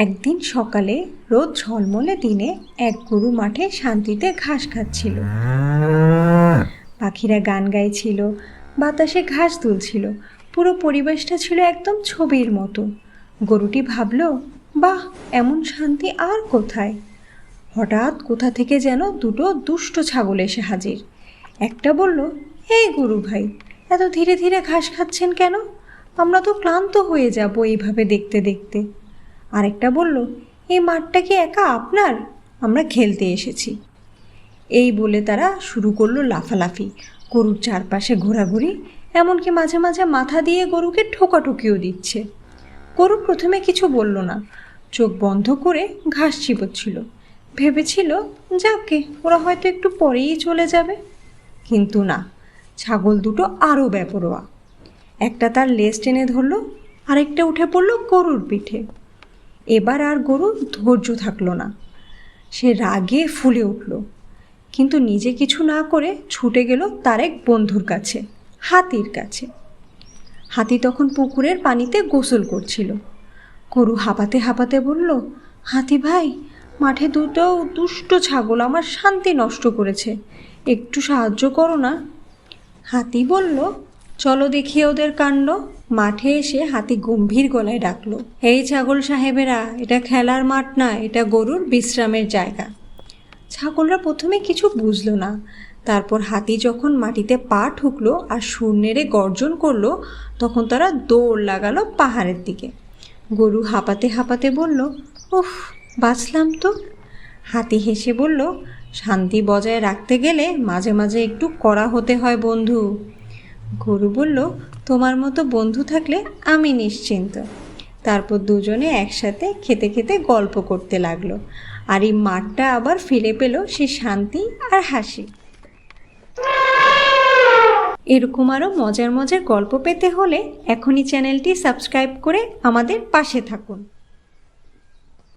একদিন সকালে রোদ ঝলমলে দিনে এক গরু মাঠে শান্তিতে ঘাস খাচ্ছিল। পাখিরা গান গাইছিল, বাতাসে ঘাস দুলছিল, পুরো পরিবেশটা ছিল একদম ছবির মতো। গরুটি ভাবল, বাহ, এমন শান্তি আর কোথায়। হঠাৎ কোথা থেকে যেন দুটো দুষ্ট ছাগল এসে হাজির। একটা বলল, এই গরু ভাই, এত ধীরে ধীরে ঘাস খাচ্ছেন কেন? আমরা তো ক্লান্ত হয়ে যাব এইভাবে দেখতে দেখতে। আরেকটা বলল, এই মাঠটা কি একা আপনার? আমরা খেলতে এসেছি। এই বলে তারা শুরু করলো লাফালাফি, গরুর চারপাশে ঘোরাঘুরি, এমনকি মাঝে মাঝে মাথা দিয়ে গরুকে ঠোকাঠুকিও দিচ্ছে। গরু প্রথমে কিছু বলল না, চোখ বন্ধ করে ঘাস চিবোচ্ছিল। ভেবেছিল, যাকে, ওরা হয়তো একটু পরেই চলে যাবে। কিন্তু না, ছাগল দুটো আরও বেপরোয়া। একটা তার লেজ টেনে ধরল, আরেকটা উঠে পড়ল গরুর পিঠে। এবার আর গরু ধৈর্য থাকলো না, সে রাগে ফুলে উঠল, কিন্তু নিজে কিছু না করে ছুটে গেল তার এক বন্ধুর কাছে, হাতির কাছে। হাতি তখন পুকুরের পানিতে গোসল করছিল। গরু হাঁপাতে হাঁপাতে বলল, হাতি ভাই, মাঠে দুটো দুষ্ট ছাগল আমার শান্তি নষ্ট করেছে, একটু সাহায্য করো না। হাতি বলল, চলো দেখি ওদের কাণ্ড। মাঠে এসে হাতি গম্ভীর গলায় ডাকলো, এই ছাগল সাহেবেরা, এটা খেলার মাঠ না, এটা গরুর বিশ্রামের জায়গা। ছাগলরা প্রথমে কিছু বুঝলো না, তারপর হাতি যখন মাটিতে পা ঠুকলো আর সুর নেড়ে গর্জন করলো, তখন তারা দৌড় লাগালো পাহাড়ের দিকে। গরু হাঁপাতে হাঁপাতে বলল, উফ, বাঁচলাম তো। হাতি হেসে বলল, শান্তি বজায় রাখতে গেলে মাঝে মাঝে একটু কড়া হতে হয় বন্ধু। গরু বলল, তোমার মতো বন্ধু থাকলে আমি নিশ্চিন্ত। তারপর দুজনে একসাথে খেতে খেতে গল্প করতে লাগলো, আর এই মাঠটা আবার ফিরে পেল সে শান্তি আর হাসি। এরকম আরও মজার মজার গল্প পেতে হলে এখনই চ্যানেলটি সাবস্ক্রাইব করে আমাদের পাশে থাকুন।